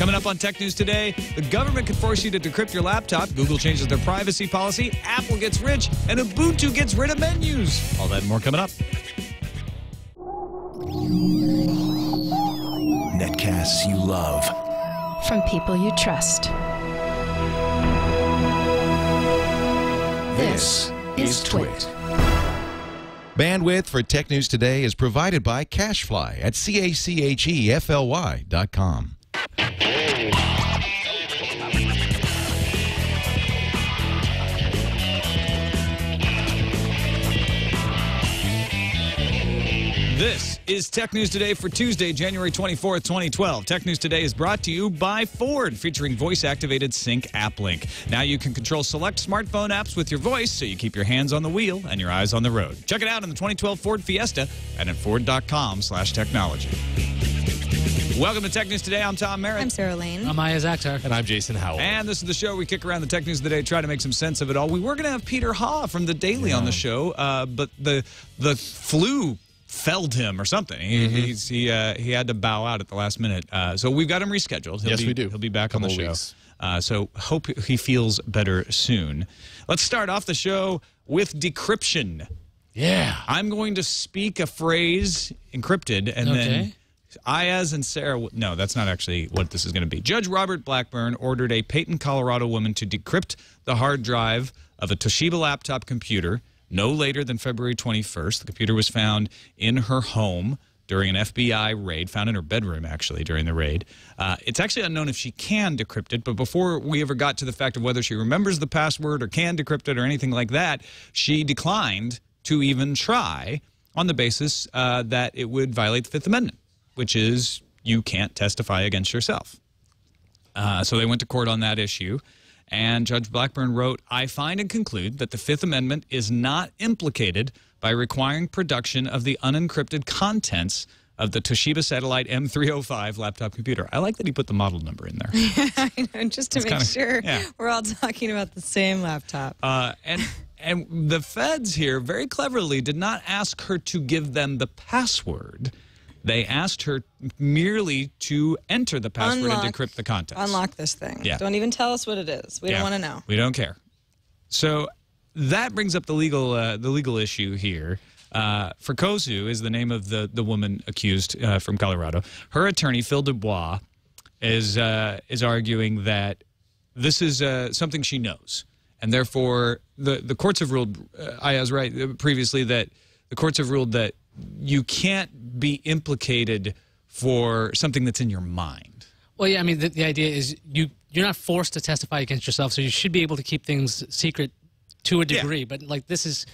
Coming up on Tech News Today, the government could force you to decrypt your laptop, Google changes their privacy policy, Apple gets rich, and Ubuntu gets rid of menus. All that and more coming up. Netcasts you love. From people you trust. This is TWiT. Bandwidth for Tech News Today is provided by Cachefly at CACHEFLY.com. This is Tech News Today for Tuesday, January 24th, 2012. Tech News Today is brought to you by Ford, featuring voice-activated sync Applink. Now you can control select smartphone apps with your voice, so you keep your hands on the wheel and your eyes on the road. Check it out in the 2012 Ford Fiesta and at Ford.com/technology. Welcome to Tech News Today. I'm Tom Merritt. I'm Sarah Lane. I'm Iyaz Akhtar. And I'm Jason Howell. And this is the show we kick around the Tech News of the day, try to make some sense of it all. We were going to have Peter Ha from The Daily on the show, but the flu felled him or something. He had to bow out at the last minute. So we've got him rescheduled. We do. He'll be back on the show. Weeks. So hope he feels better soon. Let's start off the show with decryption. Yeah. I'm going to speak a phrase encrypted, and then Iyaz and Sarah. No, that's not actually what this is going to be. Judge Robert Blackburn ordered a Peyton, Colorado woman to decrypt the hard drive of a Toshiba laptop computer no later than February 21st. The computer was found in her home during an FBI raid, found in her bedroom, actually, during the raid. It's actually unknown if she can decrypt it, but before we ever got to the fact of whether she remembers the password or can decrypt it or anything like that, she declined to even try on the basis that it would violate the Fifth Amendment, which is you can't testify against yourself. So they went to court on that issue. And Judge Blackburn wrote, I find and conclude that the Fifth Amendment is not implicated by requiring production of the unencrypted contents of the Toshiba Satellite M305 laptop computer. I like that he put the model number in there. I know, just to make sure we're all talking about the same laptop. And the feds here very cleverly did not ask her to give them the password. They asked her merely to enter the password and decrypt the contents. Unlock this thing. Yeah. Don't even tell us what it is. We don't want to know. We don't care. So that brings up the legal issue here. Frakosu is the name of the woman accused from Colorado. Her attorney, Phil Dubois, is arguing that this is something she knows. And therefore, the courts have ruled, Iyaz right, previously, that the courts have ruled that you can't be implicated for something that's in your mind. Well, yeah, I mean, the idea is you're not forced to testify against yourself, so you should be able to keep things secret to a degree. Yeah. But, like, this is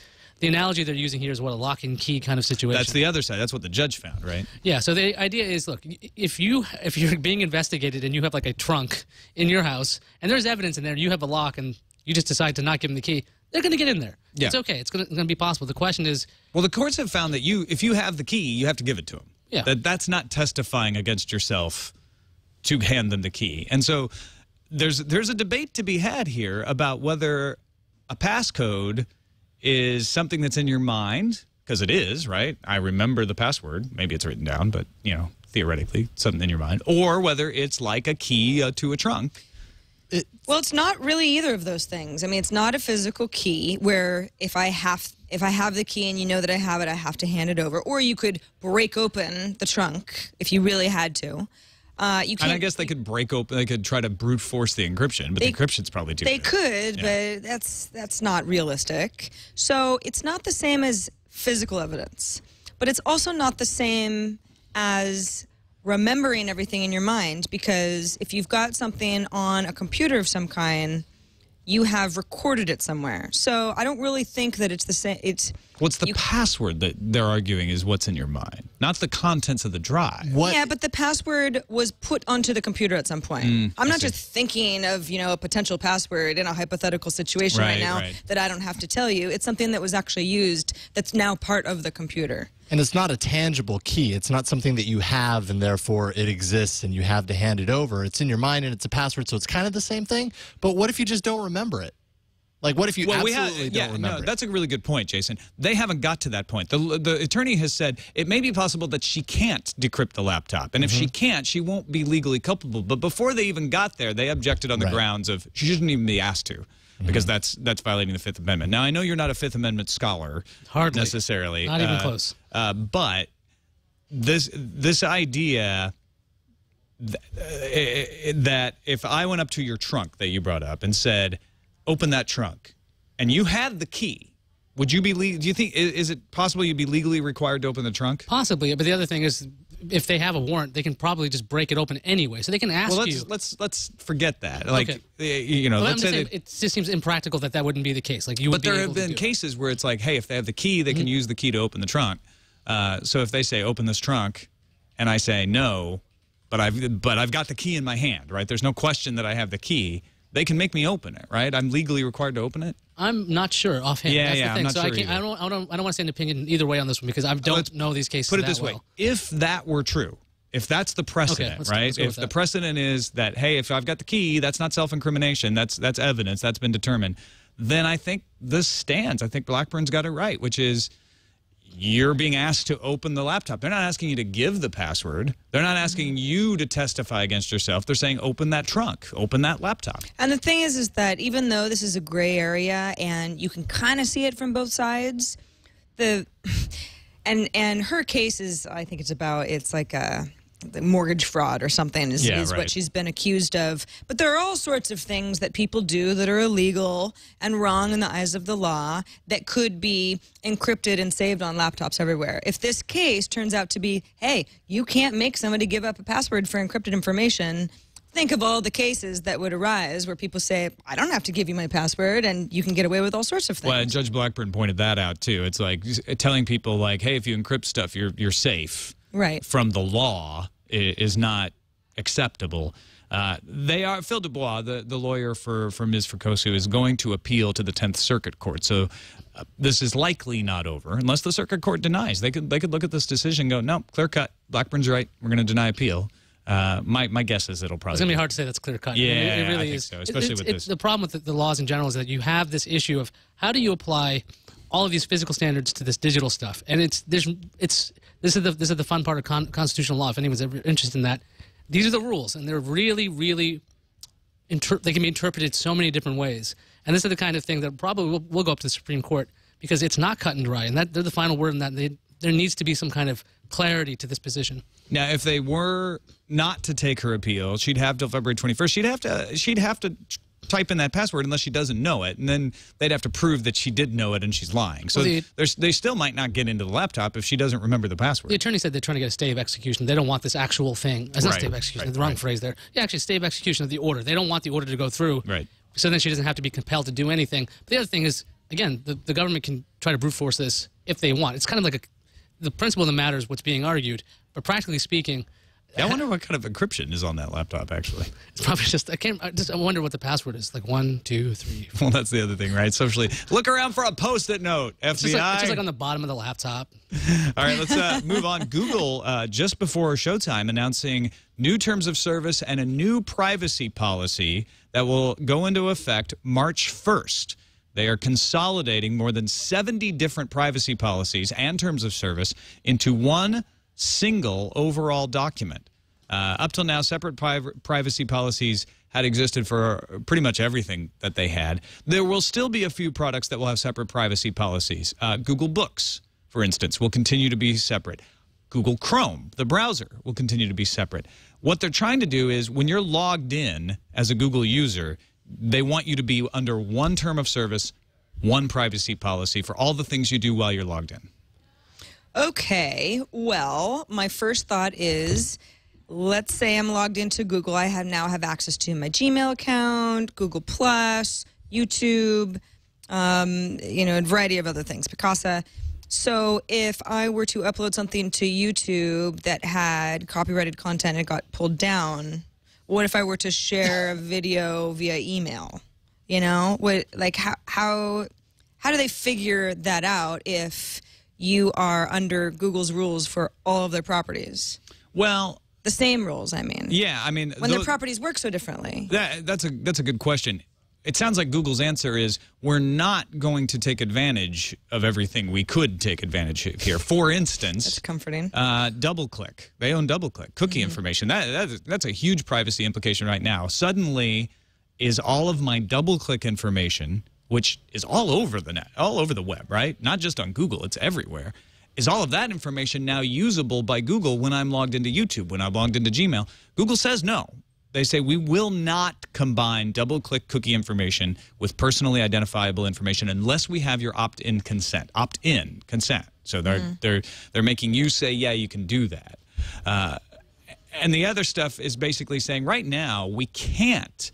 the analogy they're using here is what a lock and key kind of situation. That's the other side. That's what the judge found, right? Yeah, so the idea is, look, if you're being investigated and you have, like, a trunk in your house, and there's evidence in there, you have a lock, and you just decide to not give them the key, they're going to get in there. Yeah. It's okay. It's going to be possible. The question is... Well, the courts have found that if you have the key, you have to give it to them. Yeah. That's not testifying against yourself to hand them the key. And so there's a debate to be had here about whether a passcode is something that's in your mind, because it is, right? I remember the password. Maybe it's written down, but, you know, theoretically, something in your mind. Or whether it's like a key to a trunk. Well, it's not really either of those things. I mean, it's not a physical key where if I have the key and you know that I have it, I have to hand it over. Or you could break open the trunk if you really had to. You can't, and I guess they could break open. They could try to brute force the encryption, but the encryption's probably too. They could, but that's not realistic. So it's not the same as physical evidence, but it's also not the same as remembering everything in your mind, because if you've got something on a computer of some kind, you have recorded it somewhere. So I don't really think that it's the same. What's the password that they're arguing is what's in your mind, not the contents of the drive. What? Yeah, but the password was put onto the computer at some point. I'm not just thinking of, you know, a potential password in a hypothetical situation right now that I don't have to tell you. It's something that was actually used that's now part of the computer. And it's not a tangible key. It's not something that you have and therefore it exists and you have to hand it over. It's in your mind and it's a password, so it's kind of the same thing. But what if you just don't remember it? Like, what if you absolutely don't remember no, it? that's a really good point, Jason. They haven't got to that point. The attorney has said it may be possible that she can't decrypt the laptop. And if she can't, she won't be legally culpable. But before they even got there, they objected on the grounds of she shouldn't even be asked to. Because that's violating the Fifth Amendment. Now, I know you're not a Fifth Amendment scholar. Hardly. Necessarily. Not even close. But this idea that if I went up to your trunk that you brought up and said, open that trunk, and you had the key, would you be do you think, is it possible you'd be legally required to open the trunk? Possibly, but the other thing is, if they have a warrant, they can probably just break it open anyway. So they can ask you. Let's forget that. Like, you know, well, let's say it just seems impractical that wouldn't be the case. Like, you would. But there have been cases where it's like, hey, if they have the key, they can use the key to open the trunk. So if they say open this trunk, and I say no, but I've got the key in my hand, right? There's no question that I have the key. They can make me open it, right? I'm legally required to open it. I'm not sure offhand. Yeah, That's the thing. I'm not so sure I don't want to say an opinion either way on this one because I don't know these cases. Put it that this way: well. if that were true, if that's the precedent, let's right? go If with the that. precedent is that, hey, if I've got the key, that's not self-incrimination. That's evidence. That's been determined. Then I think this stands. I think Blackburn's got it right, which is you're being asked to open the laptop. They're not asking you to give the password. They're not asking you to testify against yourself. They're saying open that trunk, open that laptop. And the thing is that even though this is a gray area and you can kind of see it from both sides, and her case is, I think it's like the mortgage fraud or something is what she's been accused of. But there are all sorts of things that people do that are illegal and wrong in the eyes of the law that could be encrypted and saved on laptops everywhere. If this case turns out to be, hey, you can't make somebody give up a password for encrypted information, think of all the cases that would arise where people say, I don't have to give you my password, and you can get away with all sorts of things. Well, Judge Blackburn pointed that out, too. It's like telling people, like, hey, if you encrypt stuff, you're safe. Right. From the law is not acceptable. Phil Dubois, the lawyer for Ms. Fricosu, is going to appeal to the 10th Circuit Court. So this is likely not over unless the Circuit Court denies. They could look at this decision and go, no, clear cut. Blackburn's right. We're going to deny appeal. My guess is it'll probably. It's gonna be hard to say that's clear cut. Yeah, it really I think is. so, especially with this. The problem with the laws in general is that you have this issue of how do you apply all of these physical standards to this digital stuff, and this is the fun part of constitutional law. If anyone's ever interested in that, these are the rules, and they're really, really they can be interpreted so many different ways. And this is the kind of thing that probably will go up to the Supreme Court because it's not cut and dry, and they're the final word in that. There needs to be some kind of clarity to this position. Now, if they were not to take her appeal, she'd have till February 21st. She'd have to type in that password unless she doesn't know it, and then they'd have to prove that she did know it and she's lying. So they still might not get into the laptop if she doesn't remember the password. The attorney said they're trying to get a stay of execution. They don't want this actual thing. It's not stay of execution. The wrong phrase there. Yeah, actually, stay of execution of the order. They don't want the order to go through. Right. So then she doesn't have to be compelled to do anything. But the other thing is, again, the government can try to brute force this if they want. It's kind of like the principle of the matter is what's being argued, but practically speaking, I wonder what kind of encryption is on that laptop, actually. It's probably just, I wonder what the password is. Like 1, 2, 3, 4. Well, that's the other thing, right? Socially, look around for a Post-it note, FBI. It's just like on the bottom of the laptop. All right, let's move on. Google, just before Showtime, announcing new terms of service and a new privacy policy that will go into effect March 1st. They are consolidating more than 70 different privacy policies and terms of service into one single overall document. Up till now, separate privacy policies had existed for pretty much everything that they had. There will still be a few products that will have separate privacy policies. Google Books, for instance, will continue to be separate. Google Chrome, the browser, will continue to be separate. What they're trying to do is when you're logged in as a Google user, they want you to be under one term of service, one privacy policy for all the things you do while you're logged in. Okay, well, my first thought is, let's say I'm logged into Google. I now have access to my Gmail account, Google+, YouTube, a variety of other things, Picasa. So if I were to upload something to YouTube that had copyrighted content and it got pulled down, what if I were to share a video via email? You know, how do they figure that out if you are under Google's rules for all of their properties? Well, the same rules, I mean. Yeah, I mean, when their properties work so differently. That's a good question. it sounds like Google's answer is we're not going to take advantage of everything we could take advantage of here. For instance, that's comforting. DoubleClick. They own DoubleClick. Cookie information. That's a huge privacy implication right now. Suddenly, is all of my DoubleClick information, which is all over the net, all over the web, right? Not just on Google, it's everywhere. Is all of that information now usable by Google when I'm logged into YouTube, when I'm logged into Gmail? Google says no. They say we will not combine DoubleClick cookie information with personally identifiable information unless we have your opt-in consent. Opt-in consent. So they're making you say, yeah, you can do that. And the other stuff is basically saying right now we can't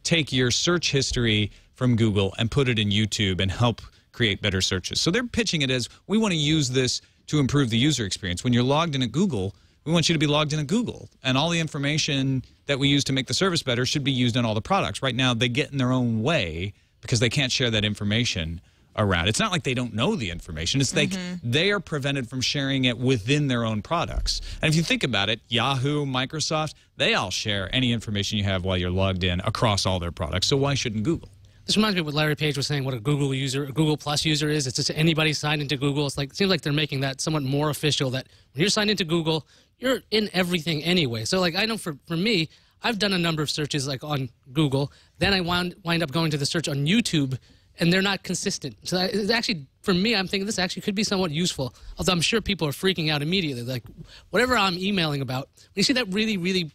take your search history from Google and put it in YouTube and help create better searches. So they're pitching it as we want to use this to improve the user experience. When you're logged in at Google, we want you to be logged in at Google, and all the information that we use to make the service better should be used on all the products. Right now, they get in their own way because they can't share that information around. It's not like they don't know the information. It's like they are prevented from sharing it within their own products. And if you think about it, Yahoo, Microsoft, they all share any information you have while you're logged in across all their products. So why shouldn't Google? This reminds me of what Larry Page was saying, what a Google user, a Google Plus user is. It's just anybody signed into Google. It's like, it seems like they're making that somewhat more official, that when you're signed into Google, you're in everything anyway. So like I know for me, I've done a number of searches like on Google. Then I wind up going to the search on YouTube, and they're not consistent. So it's actually, for me, I'm thinking this actually could be somewhat useful. Although I'm sure people are freaking out immediately. Like whatever I'm emailing about, when you see that really, really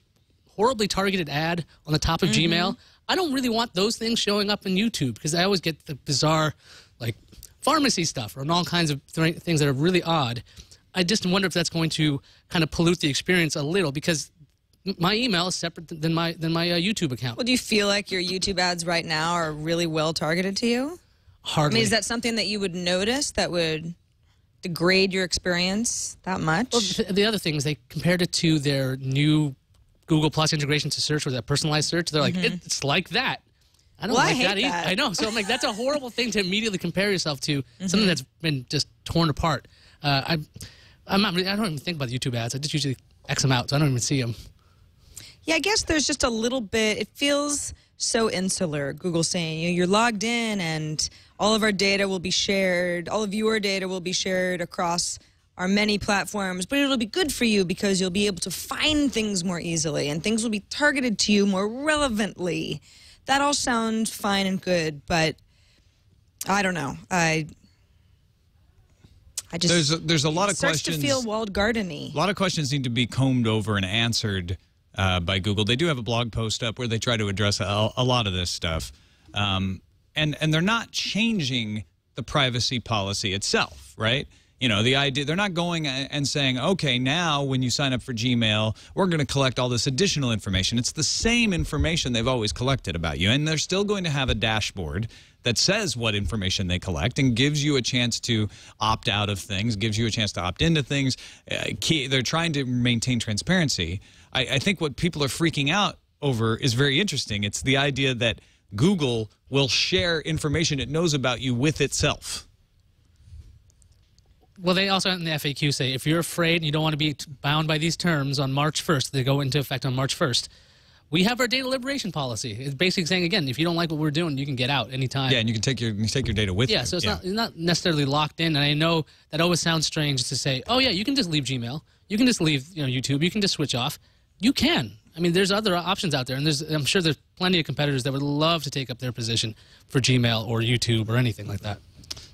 horribly targeted ad on the top of Gmail, I don't really want those things showing up in YouTube because I always get the bizarre, like, pharmacy stuff or all kinds of things that are really odd. I just wonder if that's going to kind of pollute the experience a little because my email is separate than my YouTube account. Well, do you feel like your YouTube ads right now are really well targeted to you? Hardly. I mean, is that something that you would notice that would degrade your experience that much? Well, the other thing is they compared it to their new Google Plus integration to search, or that personalized search. They're like, it's like that. I don't like that either. I know. So I'm like, that's a horrible thing to immediately compare yourself to, something that's been just torn apart. I don't even think about the YouTube ads. I just usually X them out, so I don't even see them. Yeah, I guess there's just a little bit, it feels so insular, Google saying, you're logged in and all of our data will be shared, all of your data will be shared across our many platforms, but it'll be good for you because you'll be able to find things more easily and things will be targeted to you more relevantly. That all sounds fine and good, but I don't know. I just there's a lot of starts questions. To feel walled garden-y. A lot of questions need to be combed over and answered by Google. They do have a blog post up where they try to address a lot of this stuff, and they're not changing the privacy policy itself, right? You know, the idea, they're not going and saying, okay, now when you sign up for Gmail, we're going to collect all this additional information. It's the same information they've always collected about you, and they're still going to have a dashboard that says what information they collect and gives you a chance to opt out of things, gives you a chance to opt into things. They're trying to maintain transparency. I think what people are freaking out over is very interesting. It's the idea that Google will share information it knows about you with itself. Well, they also in the FAQ say, if you're afraid and you don't want to be bound by these terms on March 1st, they go into effect on March 1st. We have our data liberation policy. It's basically saying, again, if you don't like what we're doing, you can get out anytime. Yeah, and you can take your data with you. Yeah, so it's not necessarily locked in. And I know that always sounds strange to say, oh, yeah, you can just leave Gmail. You can just leave YouTube. You can just switch off. You can. I mean, there's other options out there. And I'm sure there's plenty of competitors that would love to take up their position for Gmail or YouTube or anything like that.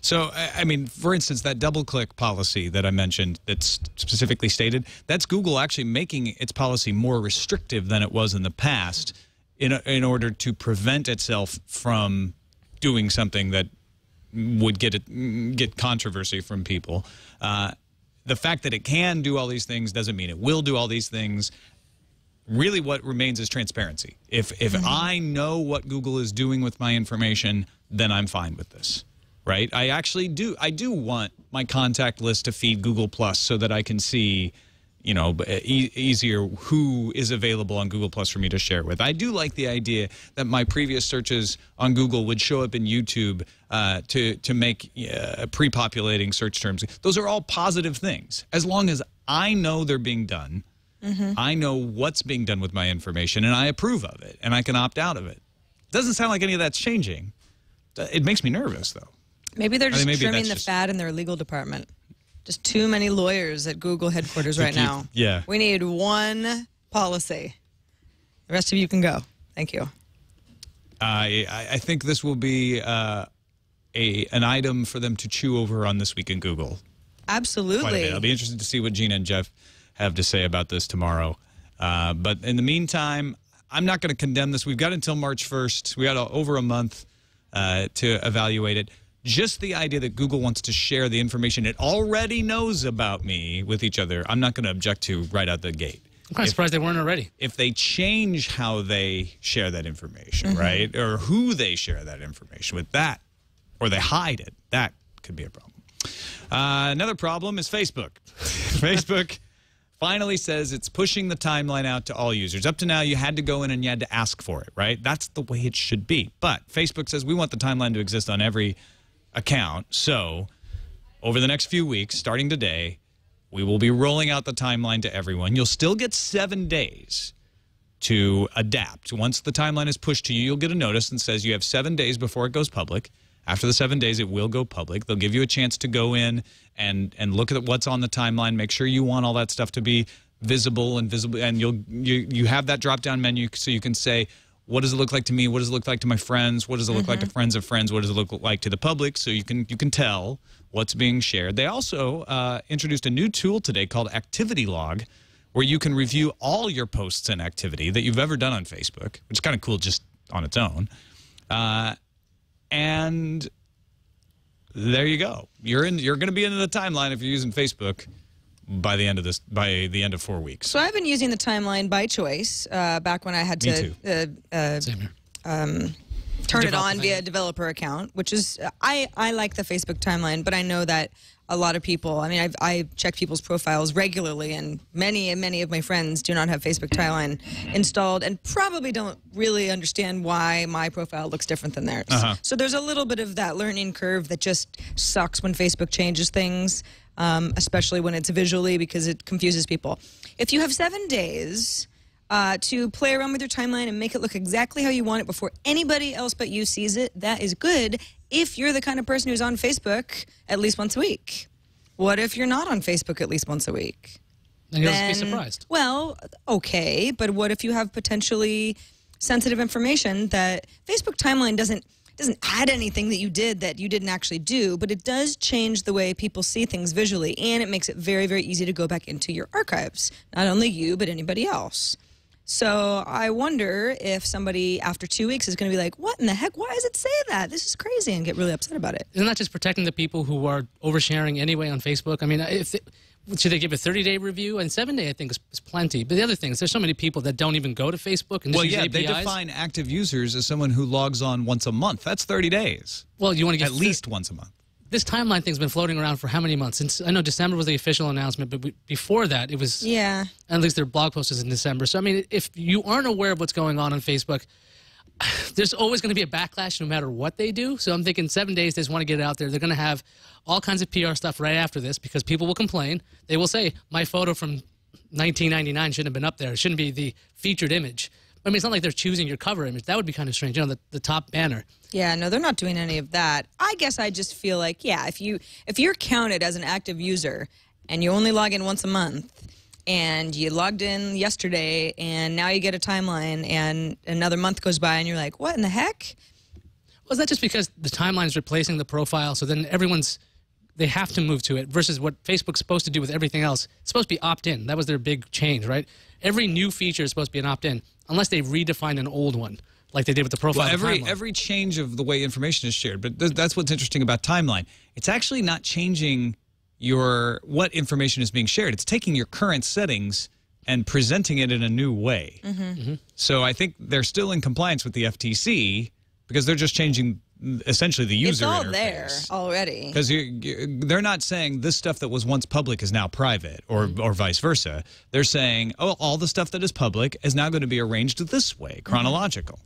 So, I mean, for instance, that double-click policy that I mentioned that's specifically stated, that's Google actually making its policy more restrictive than it was in the past in order to prevent itself from doing something that would get controversy from people. The fact that it can do all these things doesn't mean it will do all these things. Really what remains is transparency. If I know what Google is doing with my information, then I'm fine with this. Right? I do want my contact list to feed Google Plus so that I can see, you know, easier who is available on Google Plus for me to share with. I do like the idea that my previous searches on Google would show up in YouTube to make pre-populating search terms. Those are all positive things. As long as I know they're being done, I know what's being done with my information, and I approve of it, and I can opt out of it. Doesn't sound like any of that's changing. It makes me nervous, though. Maybe they're just maybe trimming that's the just- fat in their legal department. Just too many lawyers at Google headquarters right now. Yeah. We need one policy. The rest of you can go. Thank you. I think this will be an item for them to chew over on This Week in Google. Absolutely. Quite a bit. I'll be interested to see what Gina and Jeff have to say about this tomorrow. But in the meantime, I'm not going to condemn this. We've got until March 1st. We got over a month to evaluate it. Just the idea that Google wants to share the information it already knows about me with each other, I'm not going to object to right out the gate. I'm kind of surprised they weren't already. If they change how they share that information, right, or who they share that information with, that, or they hide it, that could be a problem. Another problem is Facebook. Facebook finally says it's pushing the timeline out to all users. Up to now, you had to go in and you had to ask for it, right? That's the way it should be. But Facebook says we want the timeline to exist on every account. So over the next few weeks, starting today, we will be rolling out the timeline to everyone. You'll still get 7 days to adapt. Once the timeline is pushed to you, you'll get a notice that says you have 7 days before it goes public. After the 7 days, it will go public. They'll give you a chance to go in and look at what's on the timeline. Make sure you want all that stuff to be visible, and you have that drop-down menu so you can say, what does it look like to me? What does it look like to my friends? What does it look like to friends of friends? What does it look like to the public? So you can tell what's being shared. They also introduced a new tool today called Activity Log, where you can review all your posts and activity that you've ever done on Facebook, which is kind of cool just on its own. And there you go. You're going to be into the timeline if you're using Facebook by the end of 4 weeks. So I've been using the timeline by choice back when I had to Same here. turn it on via a developer account, which is, I like the Facebook timeline, but I know that a lot of people, I mean, I check people's profiles regularly, and many of my friends do not have Facebook timeline installed and probably don't really understand why my profile looks different than theirs. So there's a little bit of that learning curve that just sucks when Facebook changes things, especially when it's visually, because it confuses people. If you have 7 days to play around with your timeline and make it look exactly how you want it before anybody else but you sees it, that is good if you're the kind of person who's on Facebook at least once a week. What if you're not on Facebook at least once a week? And you'll just be surprised. Well, okay, but what if you have potentially sensitive information that Facebook timeline doesn't add anything that you didn't actually do, but it does change the way people see things visually, and it makes it very, very easy to go back into your archives. Not only you, but anybody else. So I wonder if somebody after 2 weeks is going to be like, what in the heck? Why does it say that? This is crazy, and get really upset about it. Isn't that just protecting the people who are oversharing anyway on Facebook? I mean, should they give a 30-day review? And 7 day, I think, is plenty. But the other thing is there's so many people that don't even go to Facebook and just use APIs. They define active users as someone who logs on once a month. That's 30 days. Well, you want to get at least once a month. This timeline thing's been floating around for how many months? Since I know December was the official announcement, but before that, it was... Yeah. At least their blog post is in December. So, I mean, if you aren't aware of what's going on Facebook, there's always going to be a backlash no matter what they do. So I'm thinking 7 days, they just want to get it out there. They're going to have all kinds of PR stuff right after this because people will complain. They will say, my photo from 1999 shouldn't have been up there. It shouldn't be the featured image. I mean, it's not like they're choosing your cover image. That would be kind of strange, you know, the top banner. Yeah, no, they're not doing any of that. I guess I just feel like, yeah, if you're counted as an active user and you only log in once a month and you logged in yesterday and now you get a timeline and another month goes by and you're like, what in the heck? Well, is that just because the timeline is replacing the profile, so then they have to move to it, versus what Facebook's supposed to do with everything else? It's supposed to be opt-in. That was their big change, right? Every new feature is supposed to be an opt-in, unless they redefine an old one, like they did with the profile. Well, every change of the way information is shared, but that's what's interesting about timeline. It's actually not changing what information is being shared. It's taking your current settings and presenting it in a new way. So I think they're still in compliance with the FTC because they're just changing essentially the user interface. It's all there already. Because they're not saying this stuff that was once public is now private or vice versa. They're saying, oh, all the stuff that is public is now going to be arranged this way, chronological,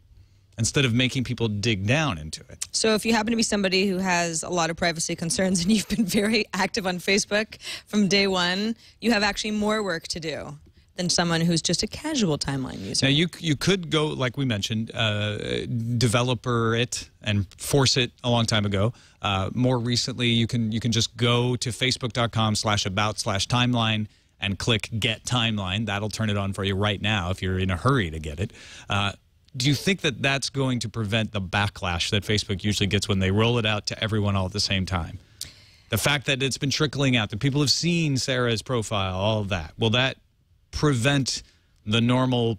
instead of making people dig down into it. So if you happen to be somebody who has a lot of privacy concerns and you've been very active on Facebook from day one, you have actually more work to do. than someone who's just a casual timeline user. Now, you could go, like we mentioned, developer it and force it a long time ago. More recently, you can just go to facebook.com/about/timeline and click Get Timeline. That'll turn it on for you right now if you're in a hurry to get it. Do you think that that's going to prevent the backlash that Facebook usually gets when they roll it out to everyone all at the same time? The fact that it's been trickling out, that people have seen Sarah's profile, all of that, will that prevent the normal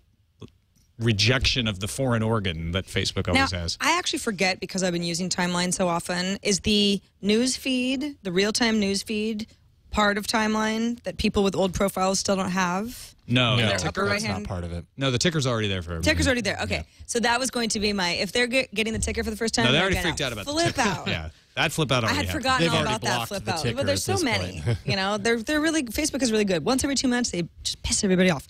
rejection of the foreign organ that Facebook always has? I actually forget, because I've been using Timeline so often, is the news feed, the real-time news feed, part of Timeline that people with old profiles still don't have? No, Their the upper That's right-hand. not part of it. No, the ticker's already there for everybody. Ticker's already there. Okay, so that was going to be my, if they're getting the ticker for the first time, No, they they're already gonna freaked out about the flip ticker. out. Yeah, that flip out I already had happened. forgotten all already about that blocked flip the out, ticker but there's at so this many. point. You know, they're really, Facebook is really good. Once every 2 months, they just piss everybody off.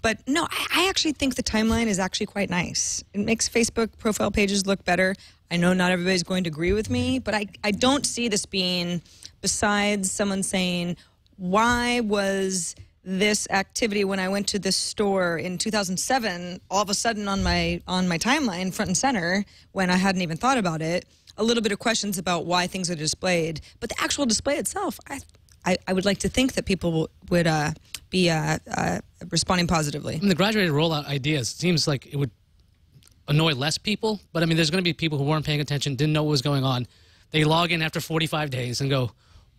But no, I actually think the timeline is actually quite nice. It makes Facebook profile pages look better. I know not everybody's going to agree with me, but I don't see this being, besides someone saying, why was this activity when I went to this store in 2007 all of a sudden on my timeline front and center when I hadn't even thought about it? A little bit of questions about why things are displayed, but the actual display itself, I would like to think that people would be responding positively. I mean, the graduated rollout idea seems like it would annoy less people, but I mean, there's going to be people who weren't paying attention, didn't know what was going on. They log in after 45 days and go,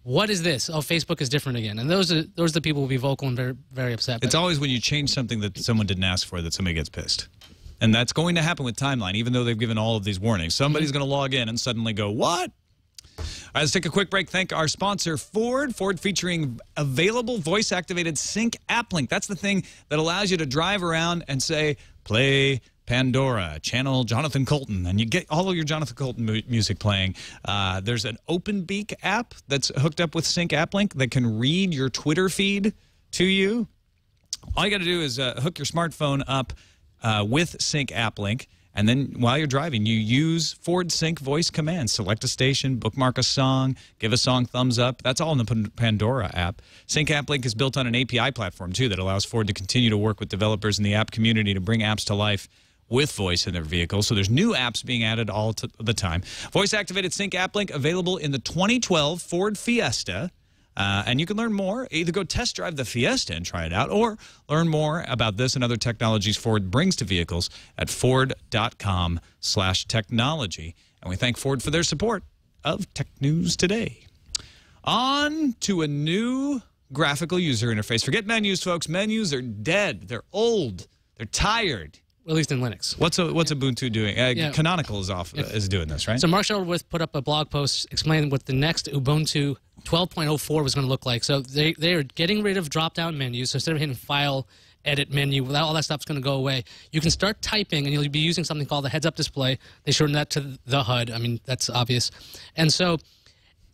what is this? Oh, Facebook is different again. And those are the people who will be vocal and very, very upset. It's always when you change something that someone didn't ask for that somebody gets pissed. And that's going to happen with Timeline, even though they've given all of these warnings. Somebody's going to log in and suddenly go, what? All right, let's take a quick break. Thank our sponsor, Ford. Ford featuring available voice-activated sync Applink. That's the thing that allows you to drive around and say, play Pandora, channel Jonathan Colton, and you get all of your Jonathan Colton music playing. There's an OpenBeak app that's hooked up with Sync Applink that can read your Twitter feed to you. All you got to do is hook your smartphone up with Sync Applink, and then while you're driving, you use Ford Sync voice commands. Select a station, bookmark a song, give a song thumbs up. That's all in the Pandora app. Sync Applink is built on an API platform, too, that allows Ford to continue to work with developers in the app community to bring apps to life with voice in their vehicle. So there's new apps being added all the time. Voice-activated Sync Applink available in the 2012 Ford Fiesta. And you can learn more. Either go test drive the Fiesta and try it out, or learn more about this and other technologies Ford brings to vehicles at ford.com/technology. And we thank Ford for their support of Tech News Today. On to a new graphical user interface. Forget menus, folks. Menus are dead. They're old. They're tired. At least in Linux. What's Ubuntu doing? Canonical is doing this, right? So Mark Shuttleworth put up a blog post explaining what the next Ubuntu 12.04 was going to look like. So they are getting rid of drop-down menus. So instead of hitting File, Edit menu, all that stuff's going to go away. You can start typing, and you'll be using something called the heads-up display. They shortened that to the HUD. I mean, that's obvious. And so...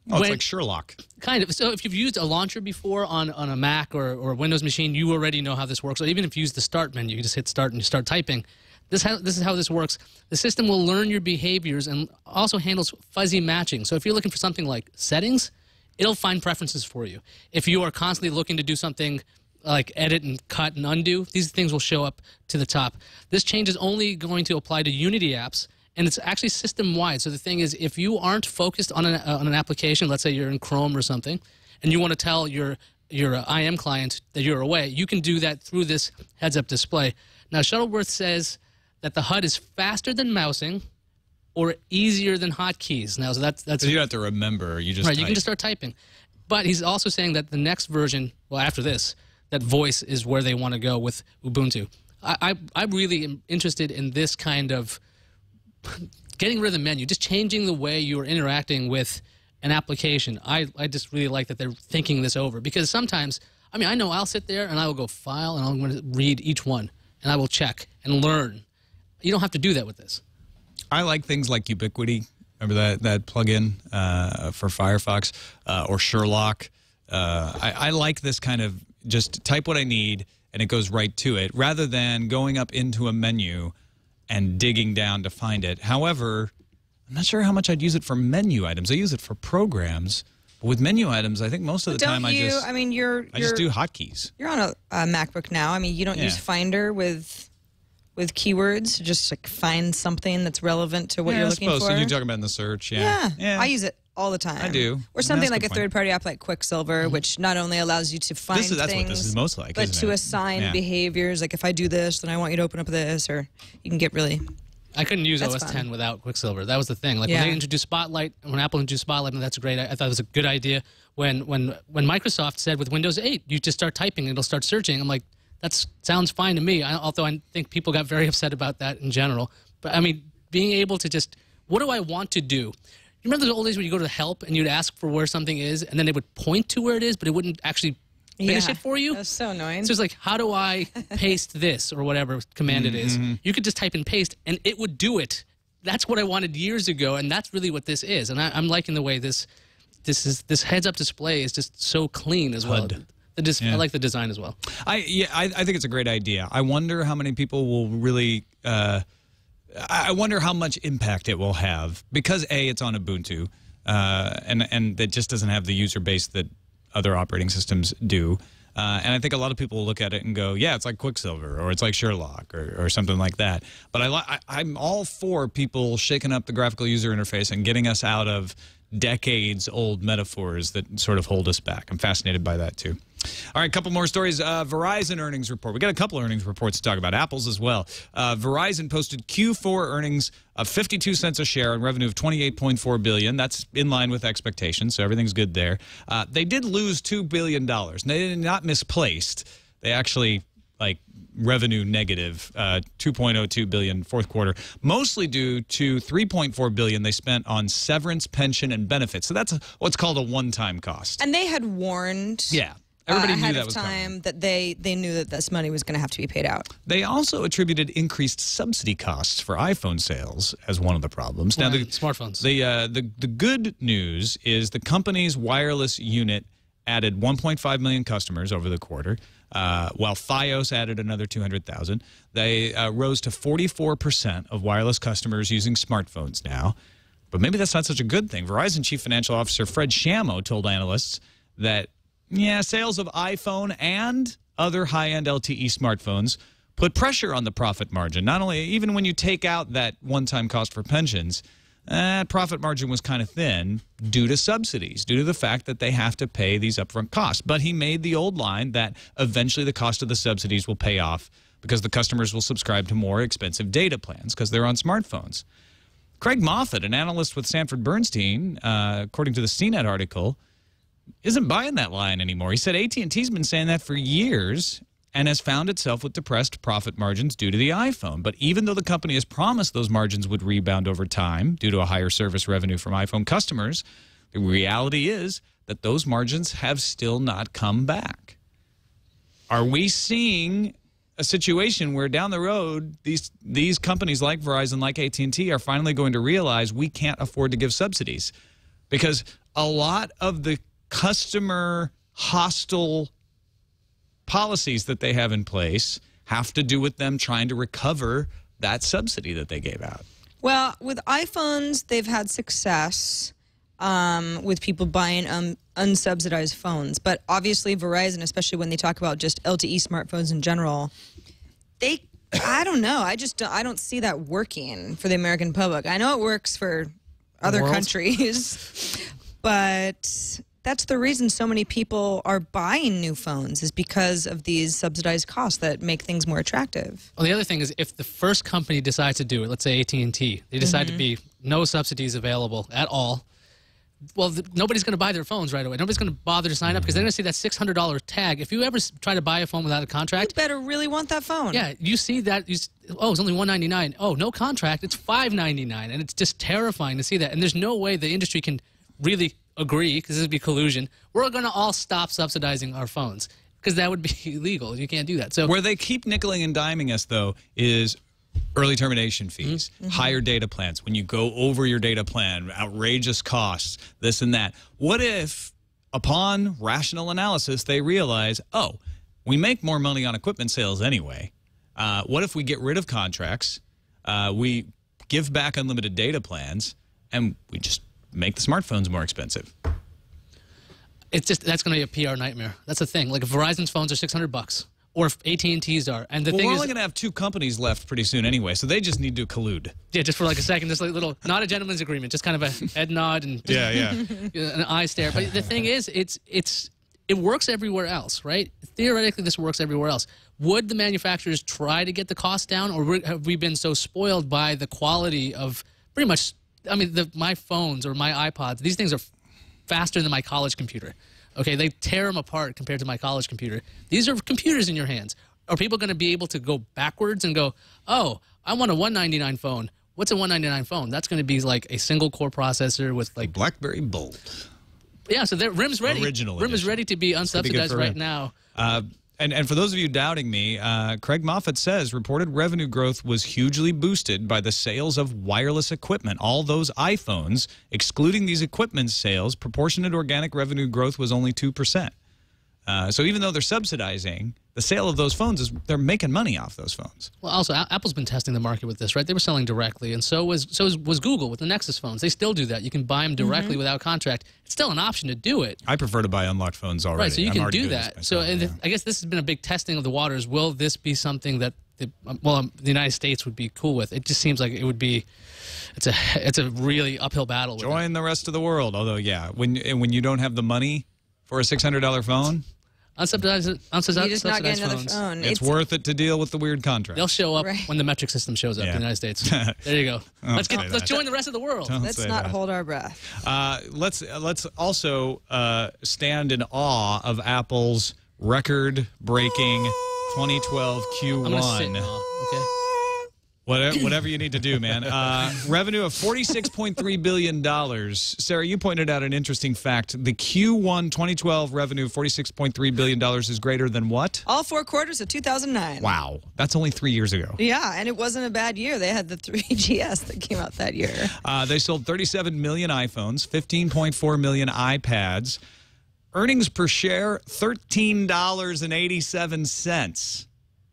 it's like Sherlock. Kind of. So if you've used a launcher before on a Mac or a Windows machine, you already know how this works. Or even if you use the Start menu, you just hit Start and you start typing. This is how this works. The system will learn your behaviors and also handles fuzzy matching. So if you're looking for something like settings, it'll find preferences for you. If you are constantly looking to do something like edit and cut and undo, these things will show up to the top. This change is only going to apply to Unity apps, and it's actually system-wide. So the thing is, if you aren't focused on an application, let's say you're in Chrome or something, and you want to tell your IM client that you're away, you can do that through this heads-up display. Now, Shuttleworth says that the HUD is faster than mousing or easier than hotkeys. Now, so that's you don't have to remember. You just right. You can just start typing. But he's also saying that the next version, well, after this, that voice is where they want to go with Ubuntu. I really am interested in this kind of getting rid of the menu, just changing the way you're interacting with an application. I just really like that they're thinking this over, because sometimes, I mean, I know I'll sit there and I will go File and I'm going to read each one and I will check and learn. You don't have to do that with this. I like things like Ubiquity. Remember that plugin for Firefox or Sherlock? I like this kind of just type what I need and it goes right to it, rather than going up into a menu and digging down to find it. However, I'm not sure how much I'd use it for menu items. I use it for programs. With menu items, I think most of the time I just do hotkeys. You're on a MacBook now. I mean, you don't use Finder with keywords to just like find something that's relevant to what you're looking for. So you're talking about in the search, yeah. I use it all the time. I do. Or something like a third-party app like Quicksilver, which not only allows you to find things, that's what this is most like, but to assign behaviors. Like if I do this, then I want you to open up this, or you can get really. I couldn't use OS 10 without Quicksilver. That was the thing. Like when they introduced Spotlight, when Apple introduced Spotlight, and that's great. I thought it was a good idea. When Microsoft said with Windows 8, you just start typing and it'll start searching. I'm like, that sounds fine to me. Although I think people got very upset about that in general. But I mean, being able to just, what do I want to do? You remember the old days when you go to help and you'd ask for where something is, and then they would point to where it is, but it wouldn't actually finish it for you? That's so annoying. So it's like, how do I paste this or whatever command it is? You could just type in paste, and it would do it. That's what I wanted years ago, and that's really what this is. And I'm liking the way this heads-up display is just so clean as well. I like the design as well. I think it's a great idea. I wonder how many people will really. I wonder how much impact it will have because it's on Ubuntu, and it just doesn't have the user base that other operating systems do. And I think a lot of people will look at it and go, yeah, it's like Quicksilver or it's like Sherlock or something like that. But I'm all for people shaking up the graphical user interface and getting us out of decades-old metaphors that sort of hold us back. I'm fascinated by that, too. All right, a couple more stories. Verizon earnings report. We got a couple earnings reports to talk about. Apple's as well. Verizon posted Q4 earnings of 52 cents a share and revenue of $28.4 billion. That's in line with expectations, so everything's good there. They did lose $2 billion. They did not misplaced. They actually revenue negative, $2.02 billion fourth quarter, mostly due to $3.4 billion they spent on severance, pension, and benefits. So that's what's called a one-time cost. And they had warned. Yeah. Everybody knew ahead that of was time coming. that they knew that this money was going to have to be paid out. They also attributed increased subsidy costs for iPhone sales as one of the problems. Now, the smartphones. The good news is the company's wireless unit added 1.5 million customers over the quarter, while Fios added another 200,000. They rose to 44% of wireless customers using smartphones now. But maybe that's not such a good thing. Verizon Chief Financial Officer Fred Shamo told analysts that sales of iPhone and other high-end LTE smartphones put pressure on the profit margin. Not only, even when you take out that one-time cost for pensions, profit margin was kind of thin due to subsidies, due to the fact that they have to pay these upfront costs. But he made the old line that eventually the cost of the subsidies will pay off because the customers will subscribe to more expensive data plans because they're on smartphones. Craig Moffat, an analyst with Sanford Bernstein, according to the CNET article, isn't buying that line anymore. He said AT&T's been saying that for years and has found itself with depressed profit margins due to the iPhone. But even though the company has promised those margins would rebound over time due to a higher service revenue from iPhone customers, the reality is that those margins have still not come back. Are we seeing a situation where down the road these companies like Verizon, like AT&T are finally going to realize we can't afford to give subsidies? Because a lot of the customer hostile policies that they have in place have to do with them trying to recover that subsidy that they gave out. Well, with iPhones, they've had success with people buying unsubsidized phones. But obviously Verizon, especially when they talk about just LTE smartphones in general, I don't know. I don't see that working for the American public. I know it works for other countries, but that's the reason so many people are buying new phones is because of these subsidized costs that make things more attractive. Well, the other thing is if the first company decides to do it, let's say AT&T, they decide to be no subsidies available at all, well, nobody's going to buy their phones right away. Nobody's going to bother to sign up because they're going to see that $600 tag. If you ever try to buy a phone without a contract, you better really want that phone. Yeah, you see that. It's only $199. Oh, no contract. It's $599, and it's just terrifying to see that. And there's no way the industry can really agree, because this would be collusion. We're going to all stop subsidizing our phones because that would be illegal. You can't do that. So where they keep nickeling and diming us, though, is early termination fees, higher data plans. When you go over your data plan, outrageous costs, this and that. What if, upon rational analysis, they realize, oh, we make more money on equipment sales anyway. What if we get rid of contracts, we give back unlimited data plans, and we just make the smartphones more expensive? it's just that's going to be a PR nightmare. That's the thing. Like if Verizon's phones are $600, or if AT&T's are, and the thing we're is, only going to have 2 companies left pretty soon anyway, so they just need to collude. yeah, just for like a second, just like little, not a gentleman's agreement, just kind of a head nod and just an eye stare. But the thing is, it works everywhere else, right? Theoretically, this works everywhere else. Would the manufacturers try to get the cost down, or have we been so spoiled by the quality of pretty much? I mean, my phones or my iPods, these things are faster than my college computer. Okay, they tear them apart compared to my college computer. These are computers in your hands. Are people going to be able to go backwards and go, oh, I want a $199 phone. What's a $199 phone? That's going to be like a single core processor with like BlackBerry Bold. Yeah, so RIM's ready. RIM is ready to be unsubsidized right now. And for those of you doubting me, Craig Moffat says reported revenue growth was hugely boosted by the sales of wireless equipment. All those iPhones, excluding these equipment sales, proportionate organic revenue growth was only 2%. So even though they're subsidizing the sale of those phones, they're making money off those phones. Well, also, Apple's been testing the market with this, right? They were selling directly, and so was Google with the Nexus phones. They still do that. You can buy them directly without contract. It's still an option to do it. I prefer to buy unlocked phones already. Right, so you can do that. So I guess this has been a big testing of the waters. Will this be something that the United States would be cool with? It just seems like it would be. It's a really uphill battle. Join the rest of the world. Although, yeah, when you don't have the money for a $600 phone. Unsubsidized you just not get another phone. It's worth it to deal with the weird contract. They'll show up when the metric system shows up in the United States. There you go. Let's join the rest of the world. Let's not hold our breath. Let's also stand in awe of Apple's record-breaking 2012 Q1. I'm gonna sit in awe, okay? Whatever you need to do, man. Revenue of $46.3 billion. Sarah, you pointed out an interesting fact. The Q1 2012 revenue of $46.3 billion is greater than what? All 4 quarters of 2009. Wow. That's only 3 years ago. Yeah, and it wasn't a bad year. They had the 3GS that came out that year. They sold 37 million iPhones, 15.4 million iPads. Earnings per share, $13.87.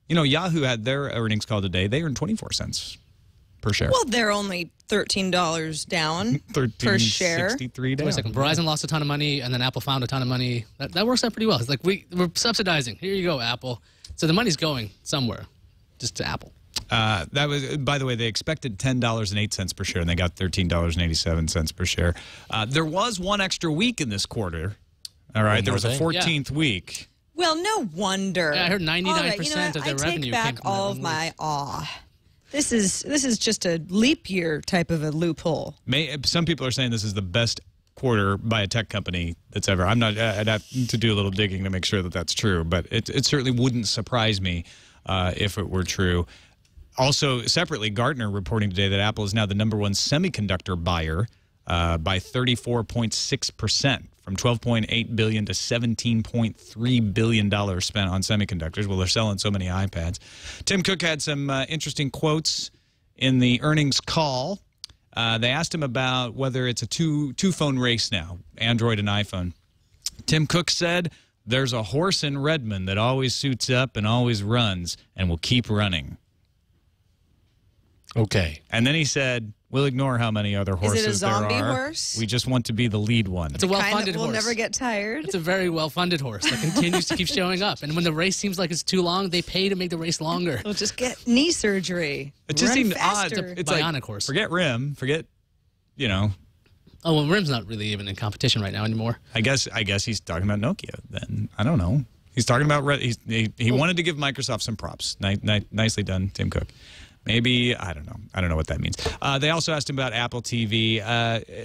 You know, Yahoo had their earnings call today. They earned 24 cents per share. Well, they're only $13 down per share. $13.63 down. Wait a second. Verizon lost a ton of money, and then Apple found a ton of money. That works out pretty well. It's like we're subsidizing. Here you go, Apple. So the money's going somewhere, just to Apple. That was, by the way, they expected $10.08 per share, and they got $13.87 per share. There was one extra week in this quarter. All right, there was a 14th week. Well, no wonder. Yeah, I heard 99% of their revenue came from that. I take back all of my awe. This is just a leap year type of a loophole. Some people are saying this is the best quarter by a tech company that's ever. I'd have to do a little digging to make sure that that's true, but it certainly wouldn't surprise me if it were true. Also, separately, Gartner reporting today that Apple is now the #1 semiconductor buyer by 34.6%. From $12.8 billion to $17.3 billion spent on semiconductors. Well, they're selling so many iPads. Tim Cook had some interesting quotes in the earnings call. They asked him about whether it's a two-phone race now, Android and iPhone. Tim Cook said, "There's a horse in Redmond that always suits up and always runs and will keep running." Okay. And then he said, "We'll ignore how many other horses there are. Is it a zombie horse? We just want to be the lead one." It's a well-funded horse. Will never get tired. It's a very well-funded horse that continues to keep showing up. And when the race seems like it's too long, they pay to make the race longer. We'll just get knee surgery. It just seemed odd. It's a bionic horse. Forget RIM. Forget, you know. Oh, well, RIM's not really even in competition right now anymore. I guess he's talking about Nokia then. I don't know. He's talking about he wanted to give Microsoft some props. Nicely done, Tim Cook. Maybe, I don't know. I don't know what that means. They also asked him about Apple TV.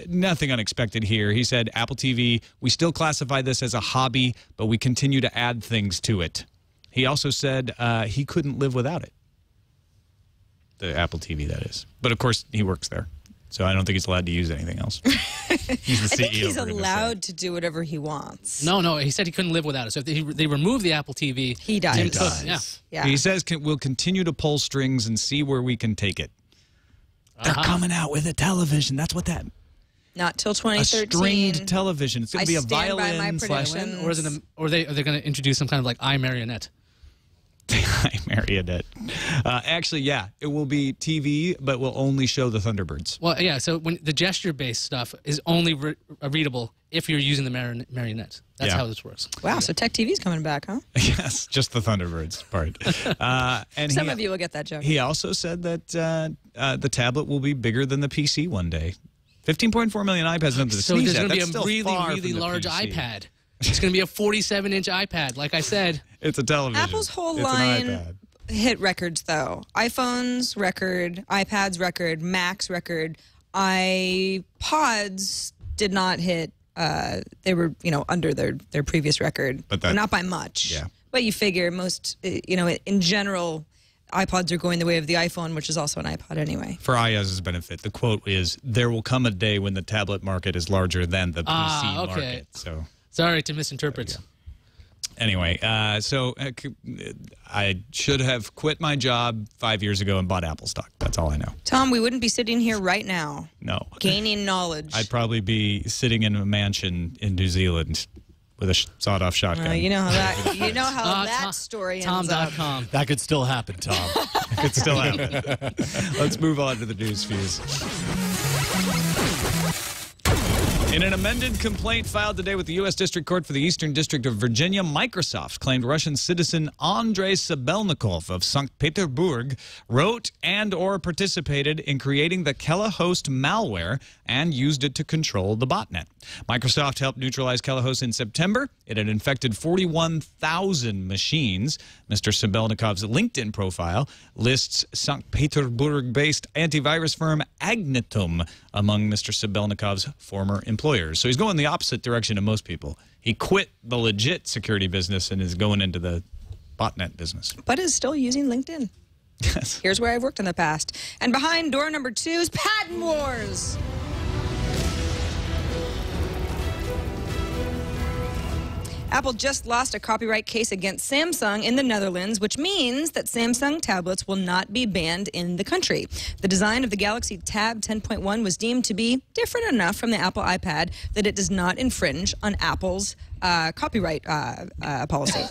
Nothing unexpected here. He said, Apple TV, we still classify this as a hobby, but we continue to add things to it. He also said he couldn't live without it. The Apple TV, that is. But, of course, he works there. So I don't think he's allowed to use anything else. He's the CEO. I think he's allowed to do whatever he wants. No, he said he couldn't live without it. So if they remove the Apple TV, he dies. Yeah. He says we'll continue to pull strings and see where we can take it. They're coming out with a television. That's what that. Not till 2013. A stringed television. It's going to be a violin by my prediction. Or are they going to introduce some kind of like iMarionette? Marionette. Actually, yeah, it will be TV, but will only show the Thunderbirds. Well, yeah, so when the gesture-based stuff is only readable if you're using the Marionette. That's how this works. Wow, so Tech TV's coming back, huh? Yes, just the Thunderbirds part. And Some of you will get that joke. He also said that the tablet will be bigger than the PC one day. 15.4 million iPads. So there's going to be a really large iPad. It's going to be a 47-inch iPad, like I said. It's a television. Apple's whole line hit records, though. iPhones record, iPads record, Macs record. iPods did not hit. They were, under their previous record, but not by much. Yeah. But you figure most, in general, iPods are going the way of the iPhone, which is also an iPod anyway. For Iyaz's benefit, the quote is, "There will come a day when the tablet market is larger than the PC market." So sorry to misinterpret. Anyway, so I should have quit my job 5 years ago and bought Apple stock. That's all I know. Tom, we wouldn't be sitting here right now. No. Gaining knowledge. I'd probably be sitting in a mansion in New Zealand with a sawed-off shotgun. You know how that story ends up. Tom.com. That could still happen, Tom. It could still happen. Let's move on to the news fuse. In an amended complaint filed today with the U.S. District Court for the Eastern District of Virginia, Microsoft claimed Russian citizen Andrei Sabelnikov of St. Petersburg wrote and or participated in creating the Telehost malware and used it to control the botnet. Microsoft helped neutralize Telehost in September. It had infected 41,000 machines. Mr. Sabelnikov's LinkedIn profile lists St. Petersburg-based antivirus firm Agnetum among Mr. Sabelnikov's former employers. So he's going the opposite direction of most people. He quit the legit security business and is going into the botnet business. But is still using LinkedIn. Yes. Here's where I've worked in the past. And behind door number 2 is Patent Wars. Apple just lost a copyright case against Samsung in the Netherlands, which means that Samsung tablets will not be banned in the country. The design of the Galaxy Tab 10.1 was deemed to be different enough from the Apple iPad that it does not infringe on Apple's copyright policy.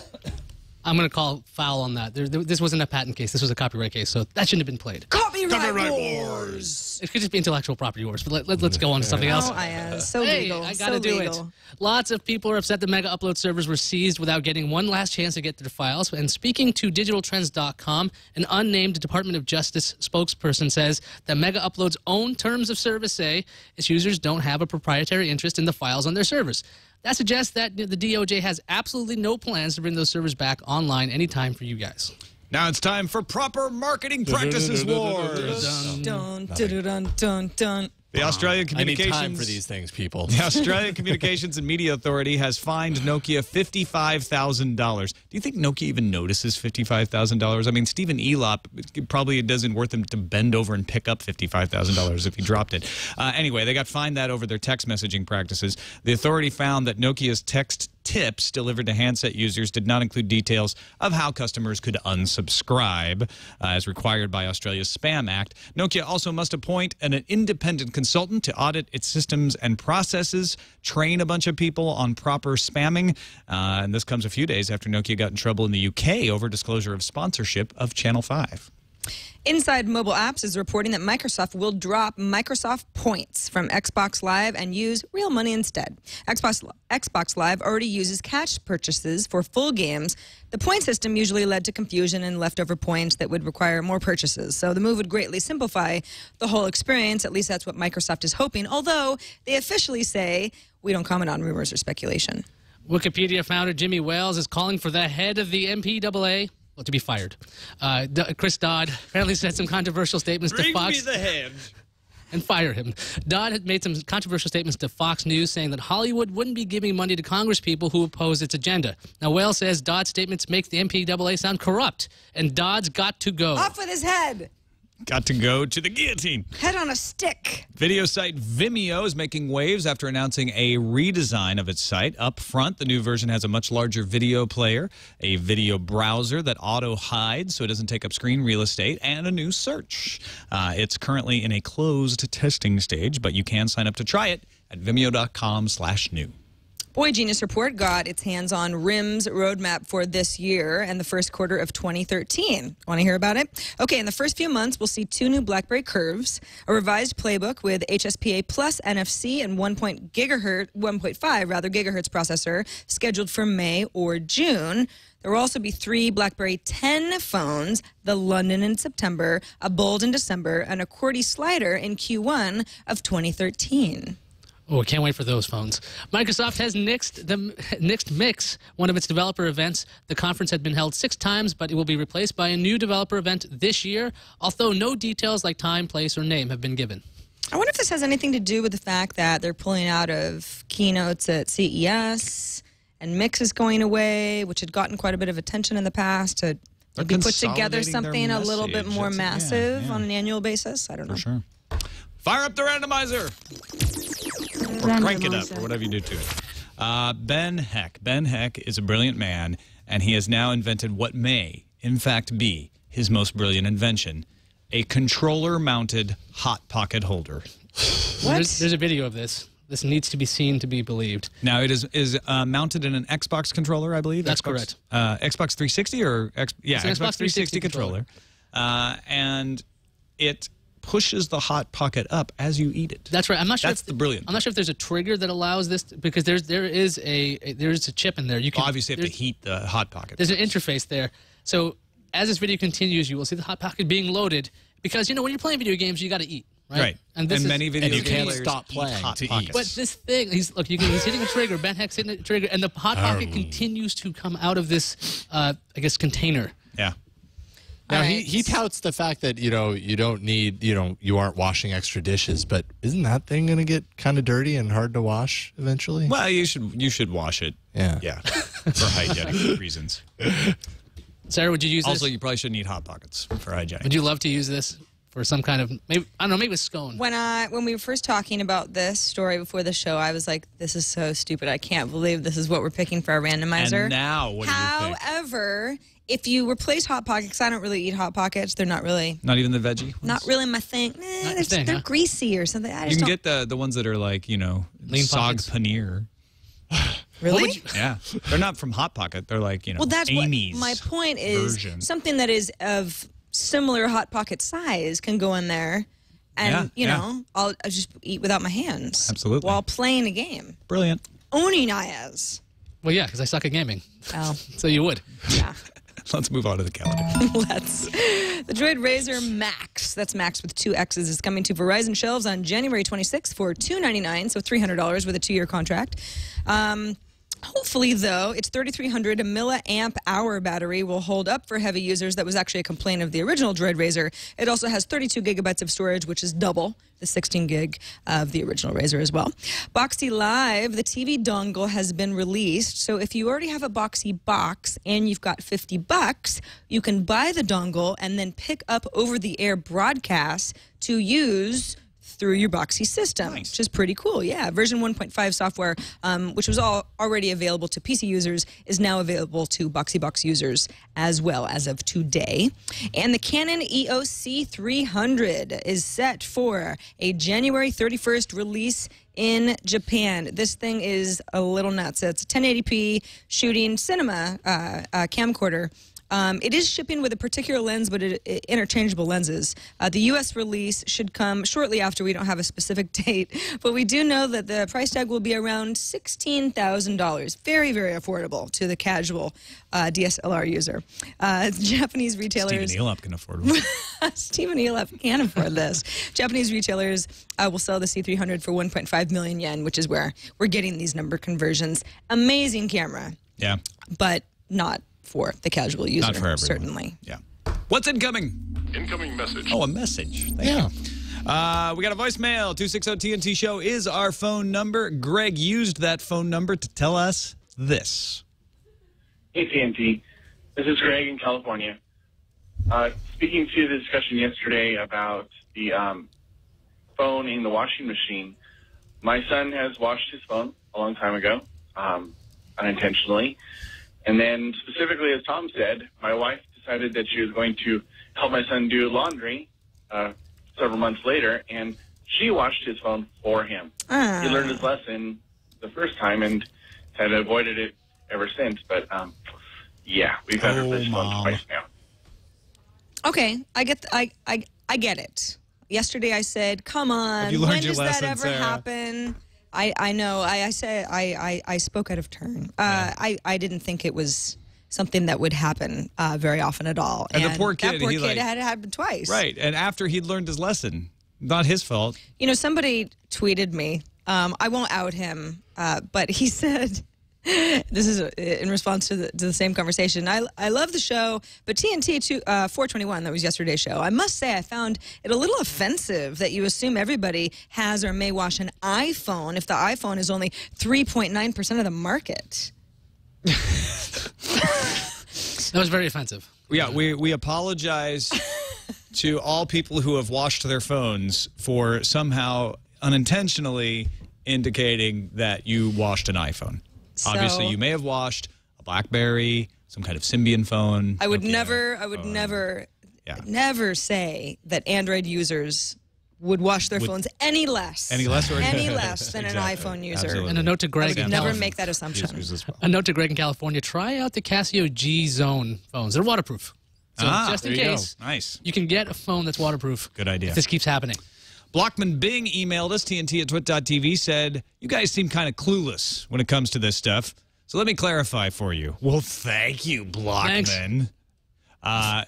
I'm going to call foul on that. This wasn't a patent case. This was a copyright case, so that shouldn't have been played. Copyright wars! It could just be intellectual property wars, but let's go on to something else. Oh, Iyaz, so legal. I got to do it. Lots of people are upset that Mega Upload servers were seized without getting one last chance to get their files. And speaking to digitaltrends.com, an unnamed Department of Justice spokesperson says that Mega Upload's own terms of service say its users don't have a proprietary interest in the files on their servers. That suggests that the DOJ has absolutely no plans to bring those servers back online anytime for you guys. Now it's time for Proper Marketing Practices Wars. Dun, dun, dun, dun, dun. The Australian Communications... I need time for these things, people. The Australian Communications and Media Authority has fined Nokia $55,000. Do you think Nokia even notices $55,000? I mean, Stephen Elop, probably it doesn't worth him to bend over and pick up $55,000 if he dropped it. Anyway, they got fined that over their text messaging practices. The authority found that Nokia's text tips delivered to handset users did not include details of how customers could unsubscribe, as required by Australia's Spam Act. Nokia also must appoint an independent consultant to audit its systems and processes, train a bunch of people on proper spamming, and this comes a few days after Nokia got in trouble in the UK over disclosure of sponsorship of Channel 5. Inside Mobile Apps is reporting that Microsoft will drop Microsoft Points from Xbox Live and use real money instead. Xbox Live already uses cash purchases for full games. The point system usually led to confusion and leftover points that would require more purchases. So the move would greatly simplify the whole experience. At least that's what Microsoft is hoping, although they officially say we don't comment on rumors or speculation. Wikipedia founder Jimmy Wales is calling for the head of the MPAA to be fired. Chris Dodd apparently said some controversial statements to Fox. Bring me the head. And fire him. Dodd had made some controversial statements to Fox News saying that Hollywood wouldn't be giving money to congresspeople who oppose its agenda. Now, Wales says Dodd's statements make the MPAA sound corrupt, and Dodd's got to go. Off with his head. Got to go to the guillotine. Head on a stick. Video site Vimeo is making waves after announcing a redesign of its site. Up front, the new version has a much larger video player, a video browser that auto-hides so it doesn't take up screen real estate, and a new search. It's currently in a closed testing stage, but you can sign up to try it at vimeo.com/new. Boy Genius Report got its hands on RIM's roadmap for this year and the first quarter of 2013. Want to hear about it? Okay, in the first few months, we'll see 2 new BlackBerry curves, a revised playbook with HSPA plus NFC and 1.5 gigahertz processor scheduled for May or June. There will also be 3 BlackBerry 10 phones, the London in September, a Bold in December, and a QWERTY slider in Q1 of 2013. Oh, I can't wait for those phones. Microsoft has nixed the Nixed Mix, one of its developer events. The conference had been held 6 times, but it will be replaced by a new developer event this year, although no details like time, place, or name have been given. I wonder if this has anything to do with the fact that they're pulling out of keynotes at CES, and Mix is going away, which had gotten quite a bit of attention in the past to maybe put together something a little bit more massive on an annual basis. I don't know. For sure. Fire up the randomizer! Or crank it up, or whatever you do to it. Ben Heck. Ben Heck is a brilliant man, and he has now invented what may, in fact, be his most brilliant invention, a controller-mounted hot pocket holder. What? There's a video of this. This needs to be seen to be believed. Now, it is mounted in an Xbox controller, I believe. That's correct. Xbox 360 or... Xbox 360 controller. And it pushes the hot pocket up as you eat it. That's right. I'm not sure. That's the brilliant. I'm not sure if there's a trigger that allows this because there is a chip in there. You can obviously have to heat the hot pocket. There's an interface there. So as this video continues, you will see the hot pocket being loaded because when you're playing video games, you got to eat. Right. And many video and you game can't stop playing to eat. But this thing, he's hitting a trigger. Ben Heck's hitting a trigger, and the hot pocket continues to come out of this, container. Yeah. Now he touts the fact that you don't need you aren't washing extra dishes, but isn't that thing going to get kind of dirty and hard to wash eventually? Well, you should wash it. Yeah. For hygienic reasons. Sarah, would you use this? Also, you probably shouldn't eat hot pockets for hygienic. Would you love to use this for some kind of maybe a scone? When we were first talking about this story before the show, I was like, "This is so stupid! I can't believe this is what we're picking for our randomizer." And now, what do you think? However, if you replace Hot Pockets, I don't really eat Hot Pockets. They're not really... Not even the veggie ones? Not really my thing. They're greasy or something. You can get the ones that are like, Lean sog pockets. paneer. Really? Yeah. They're not from Hot Pocket. They're like, well, that's Amy's what my point is. version. Something that is of similar Hot Pocket size can go in there. And, I'll just eat without my hands. Absolutely. While playing a game. Brilliant. Owning Iyaz. Well, yeah, because I suck at gaming. Oh. So you would. Yeah. Let's move on to the calendar. Let's. The Droid Razr Max, that's Max with 2 X's, is coming to Verizon shelves on January 26th for $299, so $300 with a 2-year contract. Hopefully, though, its 3,300 milliamp hour battery will hold up for heavy users. That was actually a complaint of the original Droid Razr. It also has 32 gigabytes of storage, which is double the 16 gig of the original Razr as well. Boxy Live, the TV dongle has been released. So if you already have a Boxy box and you've got $50, you can buy the dongle and then pick up over-the-air broadcasts to use through your Boxy system, which is pretty cool. Yeah, version 1.5 software, which was already available to PC users, is now available to Boxy Box users as well as of today. And the Canon EOS 300 is set for a January 31st release in Japan. This thing is a little nuts. It's a 1080p shooting cinema camcorder. It is shipping with a particular lens, but interchangeable lenses. The U.S. release should come shortly after. We don't have a specific date, but we do know that the price tag will be around $16,000. Very, very affordable to the casual DSLR user. Japanese retailers... Stephen Elop can afford one. Stephen Elop can afford this. Japanese retailers will sell the C300 for 1.5 million yen, which is where we're getting these number conversions. Amazing camera. Yeah. But not for the casual user, not for everyone. Certainly. Yeah. What's incoming? Incoming message. Oh, a message. Thank you. We got a voicemail. 260-TNT show is our phone number. Greg used that phone number to tell us this. Hey, TNT. This is Greg in California. Speaking to the discussion yesterday about the phone in the washing machine, my son has washed his phone a long time ago, unintentionally. And then specifically, as Tom said, my wife decided that she was going to help my son do laundry several months later, and she washed his phone for him. He learned his lesson the first time, and have avoided it ever since. But yeah, we've had this phone twice now. Okay, I get it. Yesterday I said, "Come on, have you learned when your does lesson, that ever Sarah? happen?" I know. I said I spoke out of turn. I didn't think it was something that would happen very often at all. And the poor kid, that poor kid had it happen twice. Right, and after he'd learned his lesson, not his fault. You know, somebody tweeted me. I won't out him, but he said. This is in response to the same conversation. I love the show, but TNT 421, that was yesterday's show, I must say I found it a little offensive that you assume everybody has or may wash an iPhone if the iPhone is only 3.9% of the market. That was very offensive. Yeah, we apologize to all people who have washed their phones for somehow unintentionally indicating that you washed an iPhone. So, obviously, you may have washed a BlackBerry, some kind of Symbian phone. I would Nokia never say that Android users would wash their phones any less than exactly. an iPhone user. Absolutely. And a note to Greg. I would never make that assumption. A note to Greg in California: try out the Casio G Zone phones. They're waterproof. So just in case, nice. You can get a phone that's waterproof. Good idea. If this keeps happening. Blockman Bing emailed us, TNT@twit.tv, said, you guys seem kind of clueless when it comes to this stuff. So let me clarify for you. Well, thank you, Blockman.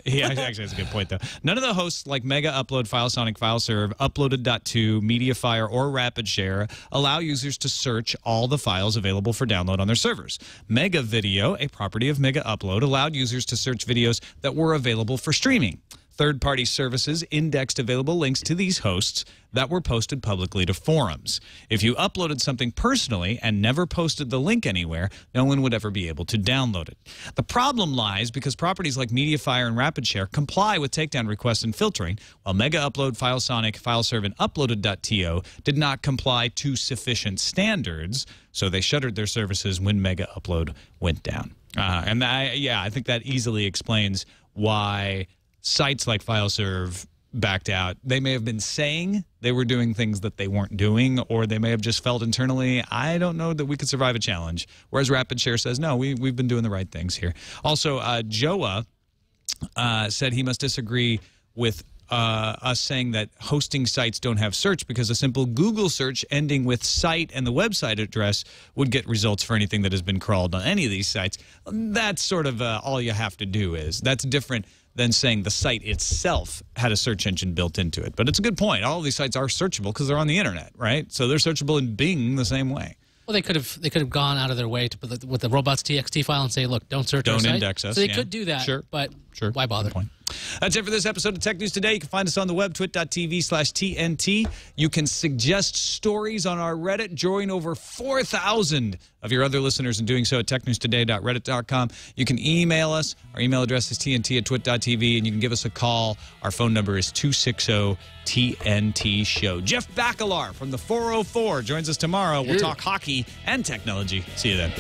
He actually has a good point, though. None of the hosts like Mega Upload, FileSonic, FileServe, Uploaded.2, MediaFire, or RapidShare allow users to search all the files available for download on their servers. Mega Video, a property of Mega Upload, allowed users to search videos that were available for streaming. Third-party services indexed available links to these hosts that were posted publicly to forums. If you uploaded something personally and never posted the link anywhere, no one would ever be able to download it. The problem lies because properties like MediaFire and RapidShare comply with takedown requests and filtering, while Mega Upload, FileSonic, FileServe, and Uploaded.to did not comply to sufficient standards, so they shuttered their services when Mega Upload went down. I think that easily explains why sites like FileServe backed out. They may have been saying they were doing things that they weren't doing, or they may have just felt internally, I don't know that we could survive a challenge. Whereas RapidShare says, no, we've been doing the right things here. Also, Joa said he must disagree with us saying that hosting sites don't have search because a simple Google search ending with site and the website address would get results for anything that has been crawled on any of these sites. That's sort of all you have to do is. That's different than saying the site itself had a search engine built into it. But it's a good point. All of these sites are searchable because they're on the internet, right? So they're searchable in Bing the same way. Well, they could have gone out of their way to put with the robots.txt file and say, look, don't search our site. Don't index us. So they could do that. Sure. But why bother? Good point. That's it for this episode of Tech News Today. You can find us on the web, twit.tv/TNT. You can suggest stories on our Reddit. Join over 4,000 of your other listeners in doing so at technewstoday.reddit.com. You can email us. Our email address is tnt@twit.tv, and you can give us a call. Our phone number is 260-TNT-SHOW. Jeff Bakalar from the 404 joins us tomorrow. We'll talk hockey and technology. See you then.